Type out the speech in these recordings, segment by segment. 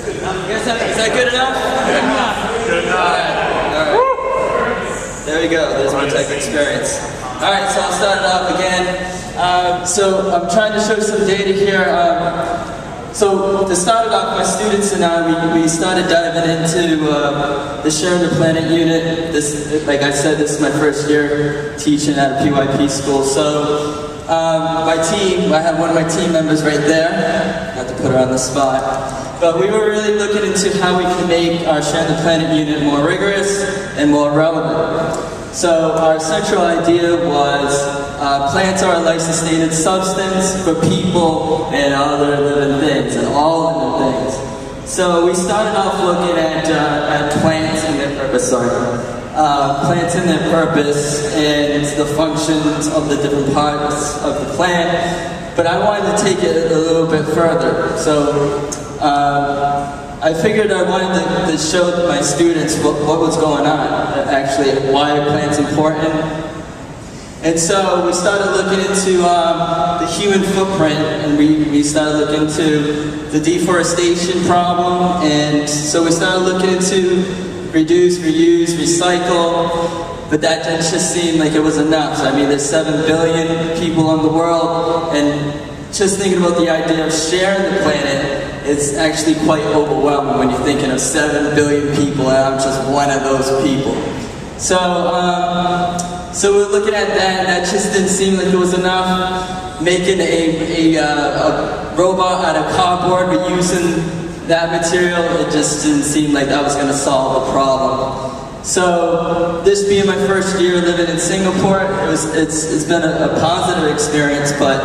Is that good enough? Good enough. All right. There we go. There's my tech experience. All right, so I'll start it off again. So I'm trying to show some data here. So to start it off, my students and I, we started diving into the Sharing the Planet unit. This, like I said, this is my first year teaching at a PYP school. So my team, I have one of my team members right there. Not to put her on the spot. But we were really looking into how we can make our Sharing the Planet unit more rigorous and more relevant. So our central idea was plants are a life-sustaining substance for people and other living things, and all living things. So we started off looking at plants and their purpose, plants and their purpose and the functions of the different parts of the plant. But I wanted to take it a little bit further. So I figured I wanted to show my students what was going on, actually, why are plants important. And so we started looking into the human footprint, and we started looking into the deforestation problem, and so we started looking into reduce, reuse, recycle, but that just seemed like it was enough. I mean, there's 7 billion people in the world, and just thinking about the idea of sharing the planet, it's actually quite overwhelming when you're thinking of 7 billion people and I'm just one of those people. So, so we're looking at that, and that just didn't seem like it was enough. Making a robot out of cardboard, reusing that material, it just didn't seem like that was going to solve the problem. So, this being my first year living in Singapore, it's been a positive experience, but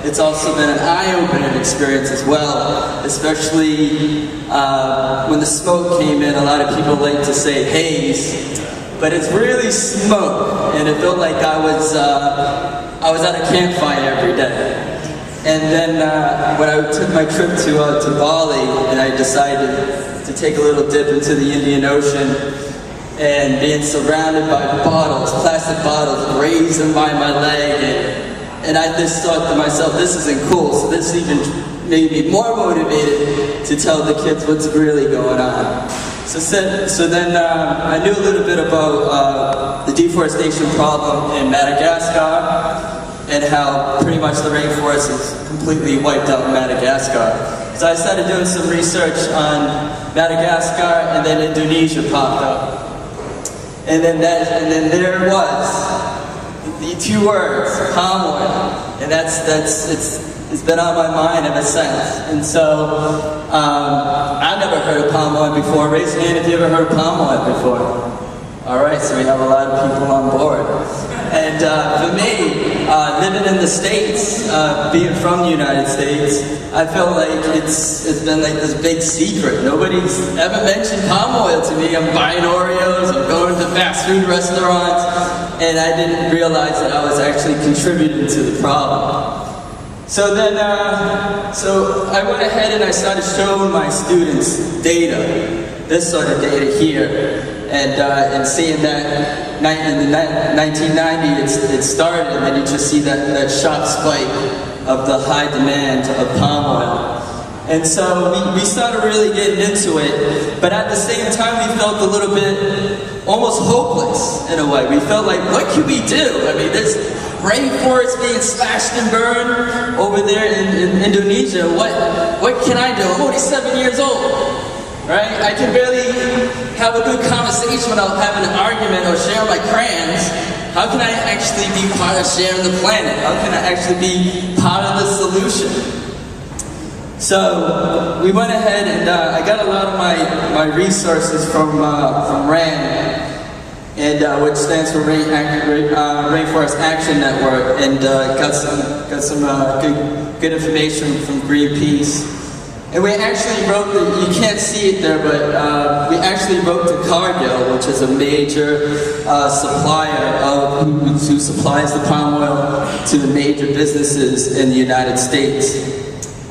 it's also been an eye-opening experience as well, especially when the smoke came in. A lot of people like to say haze, but it's really smoke, and it felt like I was at a campfire every day. And then when I took my trip to Bali, and I decided to take a little dip into the Indian Ocean, and being surrounded by bottles, plastic bottles, grazing by my leg, and I just thought to myself, this isn't cool. So this even made me more motivated to tell the kids what's really going on. So then I knew a little bit about the deforestation problem in Madagascar, and how pretty much the rainforest is completely wiped out in Madagascar. So I started doing some research on Madagascar, and then Indonesia popped up. And then there it was, the 2 words, palm oil, and it's been on my mind ever since. And so I never heard of palm oil before. Raise your hand if you ever heard of palm oil before. All right, so we have a lot of people on board. And for me, living in the States, being from the United States, I felt like it's been like this big secret. Nobody's ever mentioned palm oil to me. I'm buying Oreos, I'm going to fast food restaurants, and I didn't realize that I was actually contributing to the problem. So then, so I went ahead and I started showing my students data, this sort of data here, and seeing that in the 1990 it started, and then you just see that sharp spike of the high demand of palm oil. And so we started really getting into it, but at the same time we felt a little bit almost hopeless in a way. We felt like, what can we do? I mean, there's rainforest being slashed and burned over there in Indonesia. What can I do? I'm only 7 years old, right? I can barely have a good conversation without having an argument or sharing my crayons. How can I actually be part of sharing the planet? How can I actually be part of the solution? So we went ahead and I got a lot of my resources from RAN, and which stands for Rainforest Action Network, and got some good information from Greenpeace. And we actually wrote you can't see it there, but we actually wrote to Cargill, which is a major supplier who supplies the palm oil to the major businesses in the United States.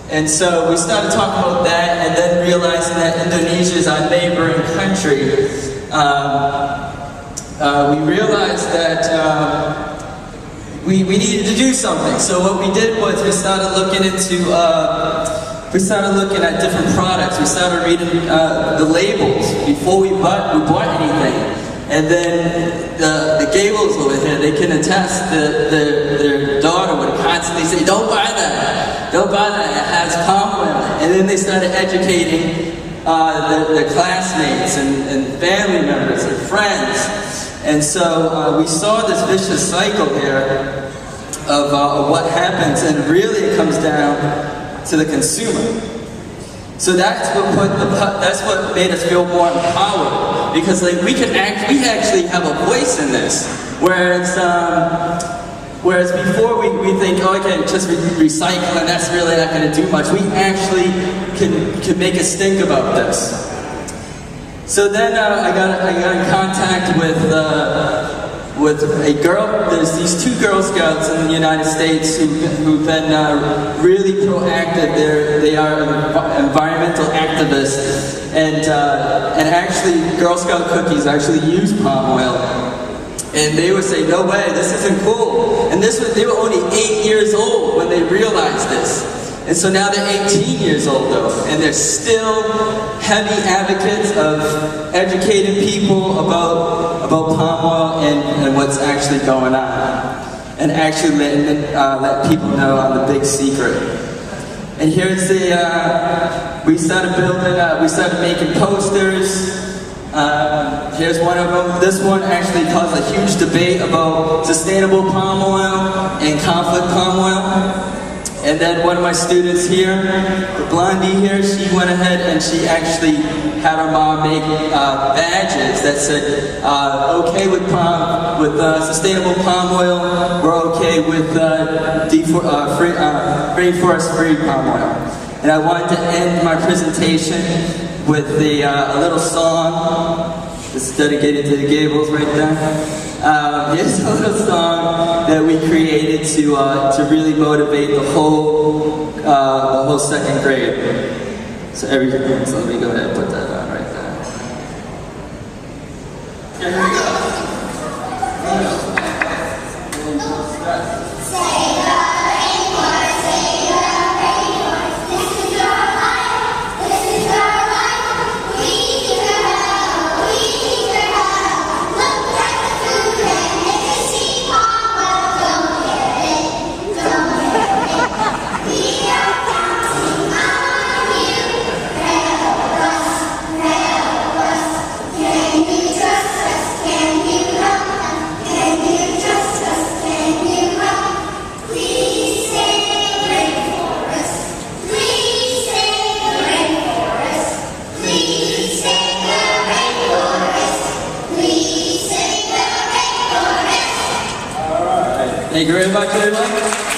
And so we started talking about that, and then realizing that Indonesia is our neighboring country. We realized that we needed to do something. So what we did was we started looking into we started looking at different products. We started reading the labels before we bought anything. And then the Gables over here, they can attest that their daughter would constantly say, don't buy that, don't buy that, it has palm oil. And then they started educating their classmates and family members and friends. And so we saw this vicious cycle here of what happens, and really it comes down to the consumer. So that's what made us feel more empowered, because like we actually have a voice in this. Whereas before we think, oh, okay, just recycle and that's really not going to do much. We actually can make us think about this. So then I got in contact with a girl. There's these two Girl Scouts in the United States who've been really proactive. They are environmental activists, and actually Girl Scout cookies actually use palm oil. And they would say, no way, this isn't cool. And they were only 8 years old when they realized this. And so now they're 18 years old though, and they're still heavy advocates of educating people about palm oil and what's actually going on. And actually let people know on the big secret. And here's we started making posters. Here's one of them. This one actually caused a huge debate about sustainable palm oil and conflict palm oil. And then one of my students here, the blondie here, she went ahead and she actually had her mom make badges that said, okay with sustainable palm oil, we're okay with rainforest-free palm oil. And I wanted to end my presentation with a little song. This is dedicated to the Gables right there. Here's a little song that we created to really motivate the whole second grade. So let me go ahead and put that on right there. Here we go. Thank you very much, everyone.